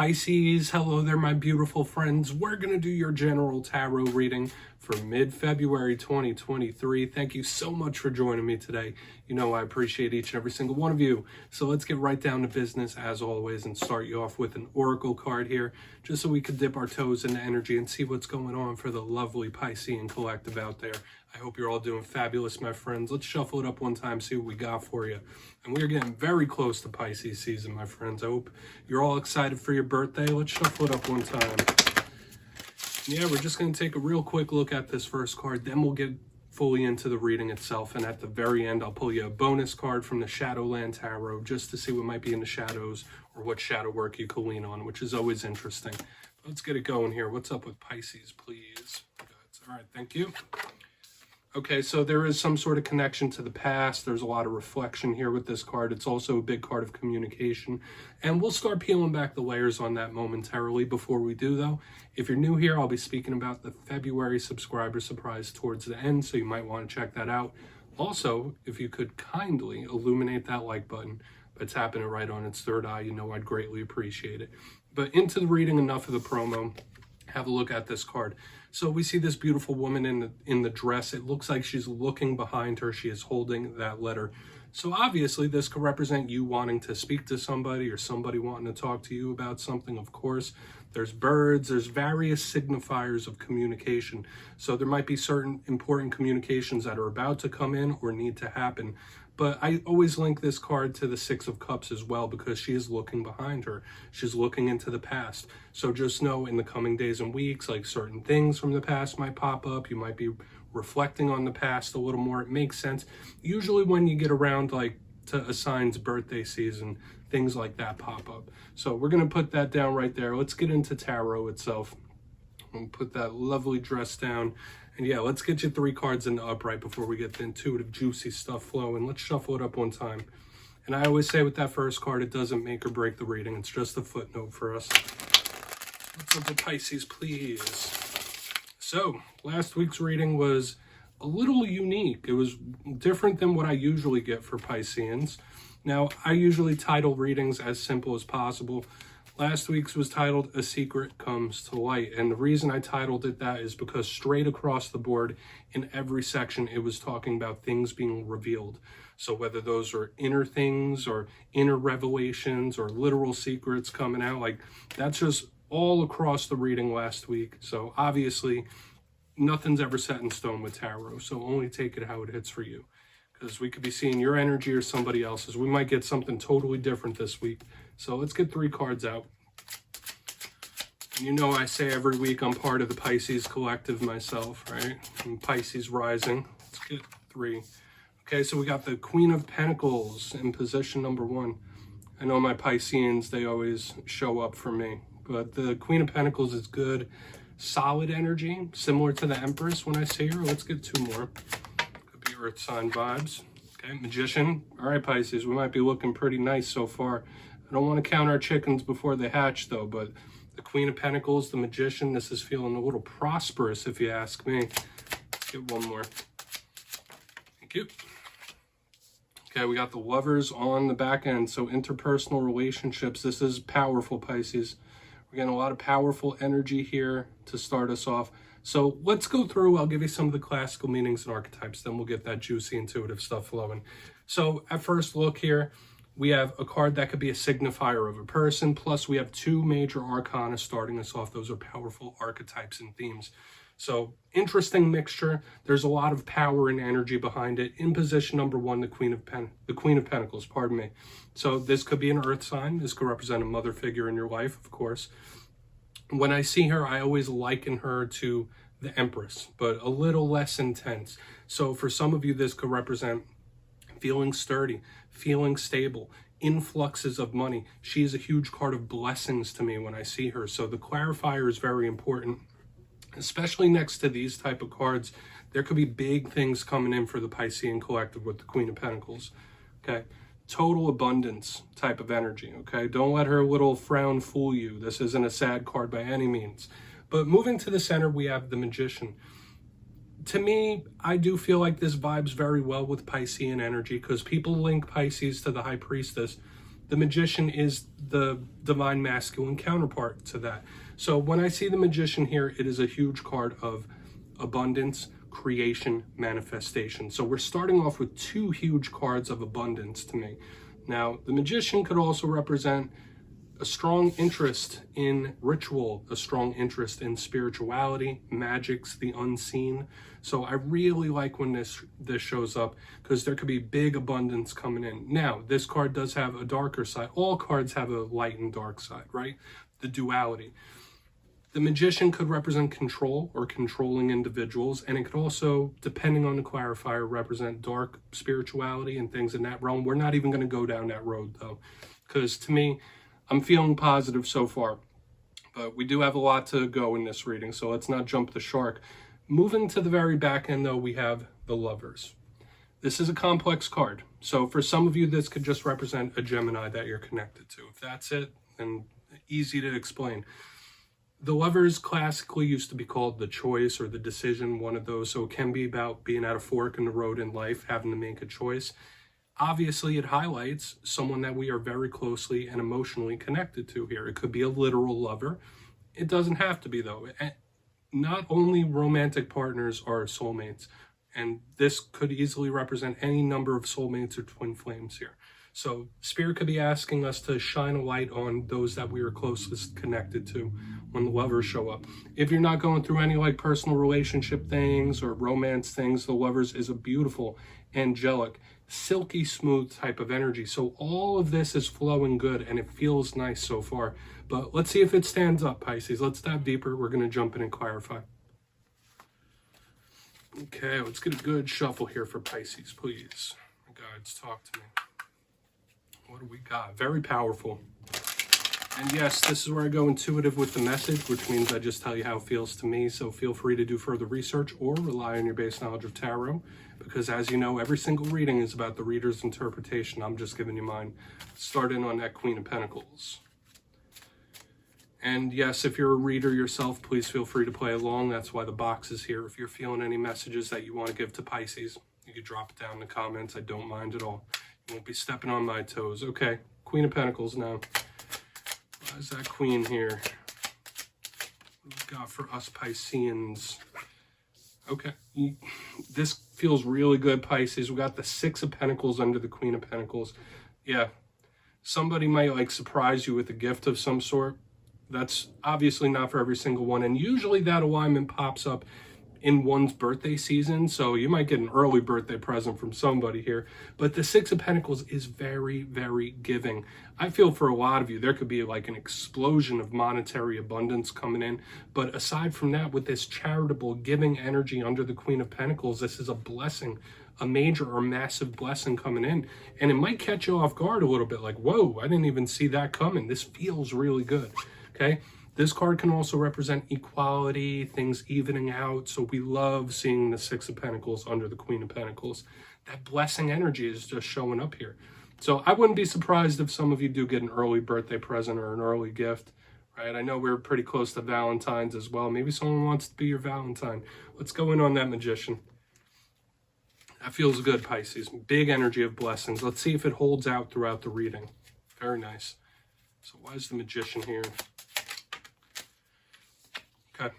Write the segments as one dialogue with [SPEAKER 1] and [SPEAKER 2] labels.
[SPEAKER 1] Pisces, hello there, my beautiful friends. We're going to do your general tarot reading for mid-February 2023. Thank you so much for joining me today. You know I appreciate each and every single one of you. So let's get right down to business as always and start you off with an oracle card here, just so we could dip our toes into energy and see what's going on for the lovely Piscean collective out there. I hope you're all doing fabulous, my friends. Let's shuffle it up one time, see what we got for you. And we're getting very close to Pisces season, my friends. I hope you're all excited for your birthday. Let's shuffle it up one time. Yeah, we're just going to take a real quick look at this first card. Then we'll get fully into the reading itself. And at the very end, I'll pull you a bonus card from the Shadowland Tarot just to see what might be in the shadows or what shadow work you could lean on, which is always interesting. Let's get it going here. What's up with Pisces, please? All right, thank you. Okay, so there is some sort of connection to the past. There's a lot of reflection here with this card. It's also a big card of communication. And we'll start peeling back the layers on that momentarily. Before we do, though, if you're new here, I'll be speaking about the February subscriber surprise towards the end, so you might want to check that out. Also, if you could kindly illuminate that like button by tapping it right on its third eye, you know I'd greatly appreciate it. But into the reading, enough of the promo. Have a look at this card. So we see this beautiful woman in the dress. It looks like she's looking behind her. She is holding that letter. So obviously this could represent you wanting to speak to somebody or somebody wanting to talk to you about something, of course. There's birds, there's various signifiers of communication. So there might be certain important communications that are about to come in or need to happen. But I always link this card to the Six of Cups as well because she is looking behind her. She's looking into the past. So just know in the coming days and weeks, like certain things from the past might pop up. You might be reflecting on the past a little more. It makes sense. Usually when you get around like to a sign's birthday season, things like that pop up. So we're going to put that down right there. Let's get into tarot itself. I'm going to put that lovely dress down. And yeah, let's get you 3 cards in the upright before we get the intuitive, juicy stuff flowing. Let's shuffle it up one time. And I always say with that first card, it doesn't make or break the reading. It's just a footnote for us. What's up with Pisces, please? So, last week's reading was a little unique. It was different than what I usually get for Pisceans. Now, I usually title readings as simple as possible. Last week's was titled A Secret Comes to Light. And the reason I titled it that is because straight across the board in every section, it was talking about things being revealed. So whether those are inner things or inner revelations or literal secrets coming out, like that's just all across the reading last week. So obviously nothing's ever set in stone with tarot. So only take it how it hits for you. Because we could be seeing your energy or somebody else's. We might get something totally different this week. So let's get 3 cards out. You know I say every week I'm part of the Pisces collective myself, right? I'm Pisces rising. Let's get 3. Okay, so we got the Queen of Pentacles in position number 1. I know my Pisceans, they always show up for me. But the Queen of Pentacles is good, solid energy, similar to the Empress when I see her. Let's get 2 more. Could be Earth sign vibes. Okay, Magician. All right, Pisces, we might be looking pretty nice so far. I don't want to count our chickens before they hatch, though, but the Queen of Pentacles, the Magician, this is feeling a little prosperous, if you ask me. Let's get 1 more. Thank you. Okay, we got the Lovers on the back end, so interpersonal relationships. This is powerful, Pisces. We're getting a lot of powerful energy here to start us off. So let's go through. I'll give you some of the classical meanings and archetypes, then we'll get that juicy, intuitive stuff flowing. So at first look here, we have a card that could be a signifier of a person, plus we have 2 major arcana starting us off. Those are powerful archetypes and themes. So interesting mixture. There's a lot of power and energy behind it. In position number 1, the Queen of Pentacles, pardon me. So this could be an earth sign. This could represent a mother figure in your life, of course. When I see her, I always liken her to the Empress, but a little less intense. So for some of you, this could represent feeling sturdy, feeling stable, influxes of money. She is a huge card of blessings to me when I see her. So the clarifier is very important, especially next to these type of cards. There could be big things coming in for the Piscean collective with the Queen of Pentacles. Okay, total abundance type of energy. Okay, don't let her little frown fool you. This isn't a sad card by any means. But moving to the center, we have the Magician. To me, I do feel like this vibes very well with Piscean energy because people link Pisces to the High Priestess. The Magician is the divine masculine counterpart to that. So when I see the Magician here, it is a huge card of abundance, creation, manifestation. So we're starting off with two huge cards of abundance to me. Now, the Magician could also represent a strong interest in ritual, a strong interest in spirituality, magics, the unseen. So I really like when this shows up, because there could be big abundance coming in. Now, this card does have a darker side. All cards have a light and dark side, right? The duality. The Magician could represent control or controlling individuals, and it could also, depending on the clarifier, represent dark spirituality and things in that realm. We're not even going to go down that road, though, because to me, I'm feeling positive so far, but we do have a lot to go in this reading, so let's not jump the shark. Moving to the very back end, though, we have the Lovers. This is a complex card, so for some of you, this could just represent a Gemini that you're connected to. If that's it, then easy to explain. The Lovers classically used to be called the choice or the decision, one of those, so it can be about being at a fork in the road in life, having to make a choice. Obviously, it highlights someone that we are very closely and emotionally connected to here. It could be a literal lover. It doesn't have to be, though. Not only romantic partners are soulmates, and this could easily represent any number of soulmates or twin flames here. So Spirit could be asking us to shine a light on those that we are closest connected to when the Lovers show up. If you're not going through any like personal relationship things or romance things, the Lovers is a beautiful, angelic, silky smooth type of energy. So all of this is flowing good and it feels nice so far. But let's see if it stands up, Pisces. Let's dive deeper. We're going to jump in and clarify. Okay, let's get a good shuffle here for Pisces, please. My guides, talk to me. What do we got? Very powerful. And yes, this is where I go intuitive with the message, which means I just tell you how it feels to me. So feel free to do further research or rely on your base knowledge of tarot, because as you know, every single reading is about the reader's interpretation. I'm just giving you mine. Starting on that Queen of Pentacles. And yes, if you're a reader yourself, please feel free to play along. That's why the box is here. If you're feeling any messages that you want to give to Pisces, you can drop it down in the comments. I don't mind at all. You won't be stepping on my toes. Okay, Queen of Pentacles now. Why is that Queen here? What do we got for us Pisceans? Okay, this feels really good, Pisces. We got the Six of Pentacles under the Queen of Pentacles. Yeah, somebody might like surprise you with a gift of some sort. That's obviously not for every single one. And usually that alignment pops up in one's birthday season. So you might get an early birthday present from somebody here. But the Six of Pentacles is very, very giving. I feel for a lot of you, there could be like an explosion of monetary abundance coming in. But aside from that, with this charitable giving energy under the Queen of Pentacles, this is a blessing, a major or massive blessing coming in. And it might catch you off guard a little bit, like, whoa, I didn't even see that coming. This feels really good. Okay, this card can also represent equality, things evening out. So we love seeing the Six of Pentacles under the Queen of Pentacles. That blessing energy is just showing up here. So I wouldn't be surprised if some of you do get an early birthday present or an early gift, right? I know we're pretty close to Valentine's as well. Maybe someone wants to be your Valentine. Let's go in on that Magician. That feels good, Pisces. Big energy of blessings. Let's see if it holds out throughout the reading. Very nice. So why is the Magician here? Okay.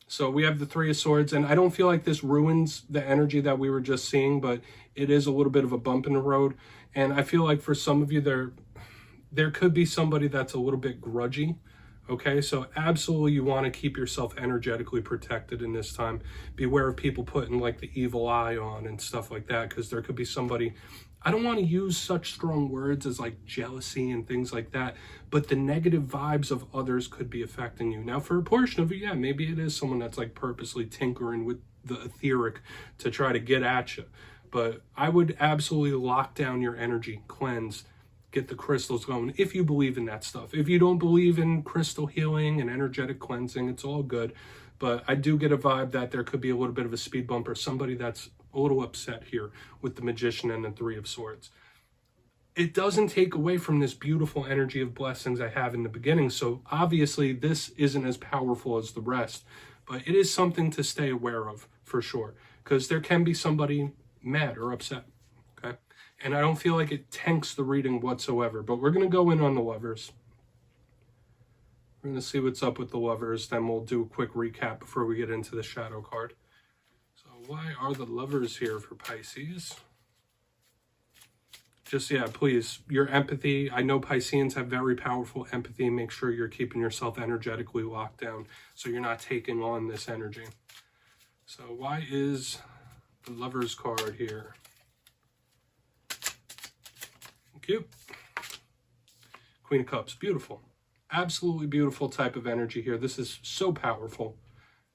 [SPEAKER 1] So we have the Three of Swords, and I don't feel like this ruins the energy that we were just seeing, but it is a little bit of a bump in the road. And I feel like for some of you, there could be somebody that's a little bit grudgy. Okay, so absolutely you want to keep yourself energetically protected in this time. Beware of people putting like the evil eye on and stuff like that, because there could be somebody, I don't want to use such strong words as like jealousy and things like that, but the negative vibes of others could be affecting you. Now, for a portion of you, yeah, maybe it is someone that's like purposely tinkering with the etheric to try to get at you. But I would absolutely lock down your energy, cleanse, get the crystals going if you believe in that stuff. If you don't believe in crystal healing and energetic cleansing, it's all good. But I do get a vibe that there could be a little bit of a speed bump or somebody that's a little upset here with the Magician and the Three of Swords. It doesn't take away from this beautiful energy of blessings I have in the beginning. So obviously this isn't as powerful as the rest, but it is something to stay aware of for sure, because there can be somebody mad or upset. Okay. And I don't feel like it tanks the reading whatsoever. But we're going to go in on the Lovers. We're going to see what's up with the Lovers. Then we'll do a quick recap before we get into the shadow card. So why are the Lovers here for Pisces? Just, yeah, please, your empathy. I know Pisceans have very powerful empathy. Make sure you're keeping yourself energetically locked down so you're not taking on this energy. So why is the Lovers card here? Cute. Queen of Cups, beautiful. Absolutely beautiful type of energy here. This is so powerful.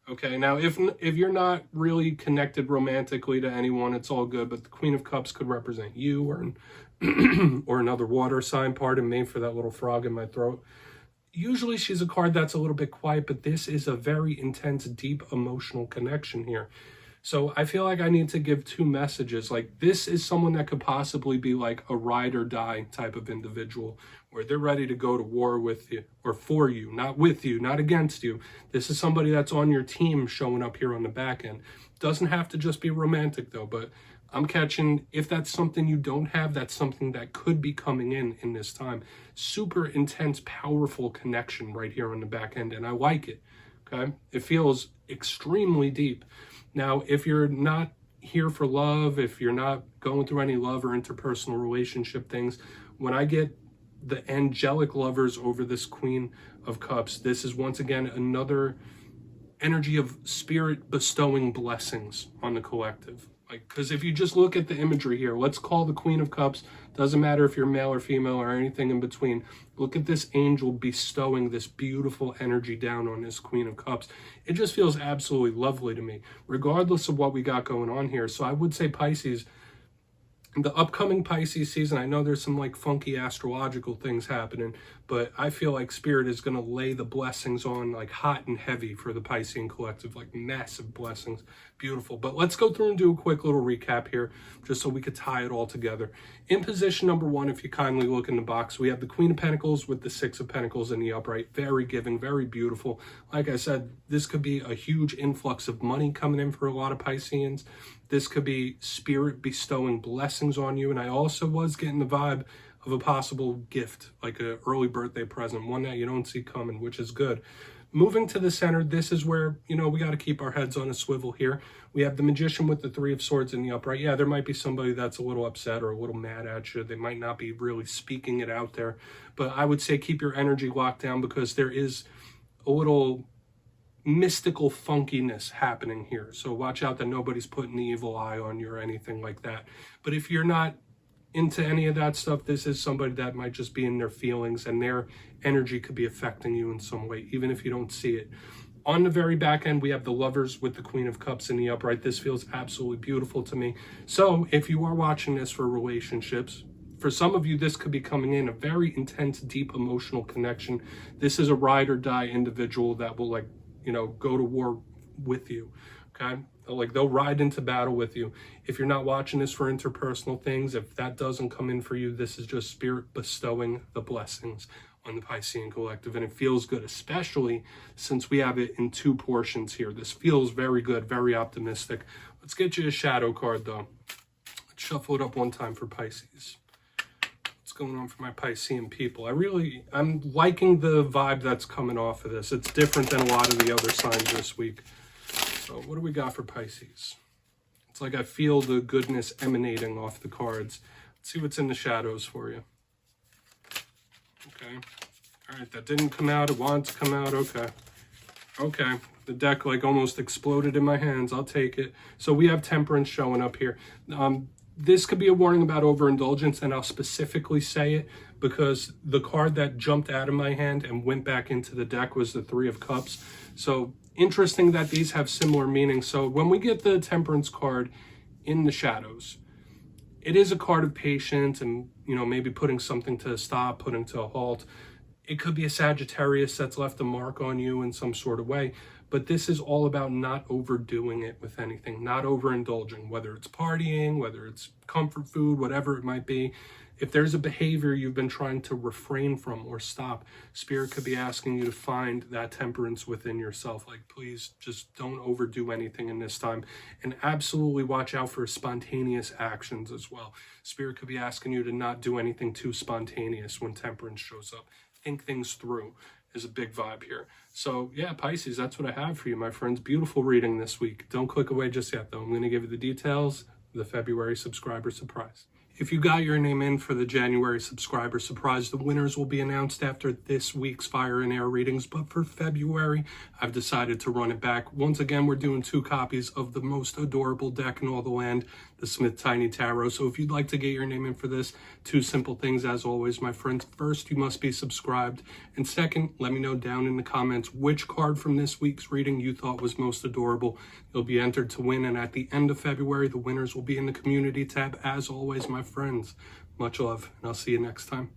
[SPEAKER 1] Okay, now if you're not really connected romantically to anyone, it's all good, but the Queen of Cups could represent you or or another water sign. Pardon me for that little frog in my throat. Usually she's a card that's a little bit quiet, but this is a very intense, deep emotional connection here. So I feel like I need to give two messages. Like, this is someone that could possibly be like a ride or die type of individual, where they're ready to go to war with you or for you, not with you, not against you. This is somebody that's on your team showing up here on the back end. Doesn't have to just be romantic though, but I'm catching, if that's something you don't have, that's something that could be coming in this time. Super intense, powerful connection right here on the back end, and I like it, okay? It feels extremely deep. Now, if you're not here for love, if you're not going through any love or interpersonal relationship things, when I get the angelic Lovers over this Queen of Cups, this is once again another energy of spirit bestowing blessings on the collective. Like, because if you just look at the imagery here, let's call the Queen of Cups, doesn't matter if you're male or female or anything in between, look at this angel bestowing this beautiful energy down on this Queen of Cups. It just feels absolutely lovely to me, regardless of what we got going on here. So I would say Pisces, the upcoming Pisces season, I know there's some like funky astrological things happening, but I feel like Spirit is going to lay the blessings on like hot and heavy for the Piscean collective, like massive blessings. Beautiful. But let's go through and do a quick little recap here, just so we could tie it all together. In position number one, if you kindly look in the box, we have the Queen of Pentacles with the Six of Pentacles in the upright. Very giving, very beautiful. Like I said, this could be a huge influx of money coming in for a lot of Pisceans. This could be Spirit bestowing blessings on you. And I also was getting the vibe of a possible gift, like an early birthday present, one that you don't see coming, which is good. Moving to the center, this is where, you know, we got to keep our heads on a swivel here. We have the Magician with the Three of Swords in the upright. Yeah, there might be somebody that's a little upset or a little mad at you. They might not be really speaking it out there. But I would say keep your energy locked down, because there is a little mystical funkiness happening here. So watch out that nobody's putting the evil eye on you or anything like that. But if you're not into any of that stuff, this is somebody that might just be in their feelings, and their energy could be affecting you in some way, even if you don't see it. On the very back end, we have the Lovers with the Queen of Cups in the upright. This feels absolutely beautiful to me. So if you are watching this for relationships, for some of you, this could be coming in a very intense, deep emotional connection. This is a ride or die individual that will, like, you know, go to war with you, okay? Like, they'll ride into battle with you. If you're not watching this for interpersonal things, if that doesn't come in for you, this is just Spirit bestowing the blessings on the Piscean collective. And it feels good, especially since we have it in two portions here. This feels very good, very optimistic. Let's get you a shadow card, though. Let's shuffle it up one time for Pisces. What's going on for my Piscean people? I'm liking the vibe that's coming off of this. It's different than a lot of the other signs this week. So what do we got for Pisces? It's like I feel the goodness emanating off the cards. Let's see what's in the shadows for you. Okay. All right, that didn't come out. It wanted to come out. Okay. Okay. The deck like almost exploded in my hands. I'll take it. So we have Temperance showing up here. This could be a warning about overindulgence, and I'll specifically say it because the card that jumped out of my hand and went back into the deck was the Three of Cups. So interesting that these have similar meanings. So when we get the Temperance card in the shadows, it is a card of patience and, you know, maybe putting something to a stop, putting to a halt. It could be a Sagittarius that's left a mark on you in some sort of way. But this is all about not overdoing it with anything, not overindulging, whether it's partying, whether it's comfort food, whatever it might be. If there's a behavior you've been trying to refrain from or stop, Spirit could be asking you to find that temperance within yourself. Like, please just don't overdo anything in this time. And absolutely watch out for spontaneous actions as well. Spirit could be asking you to not do anything too spontaneous when temperance shows up. Think things through is a big vibe here. So yeah, Pisces, that's what I have for you, my friends. Beautiful reading this week. Don't click away just yet, though. I'm going to give you the details of the February subscriber surprise. If you got your name in for the January subscriber surprise, the winners will be announced after this week's Fire and Air readings. But for February, I've decided to run it back. Once again, we're doing 2 copies of the most adorable deck in all the land, the Smith Tiny Tarot. So if you'd like to get your name in for this, 2 simple things as always, my friends. First, you must be subscribed. And second, let me know down in the comments which card from this week's reading you thought was most adorable. You'll be entered to win. And at the end of February, the winners will be in the community tab. As always, my friends, much love, and I'll see you next time.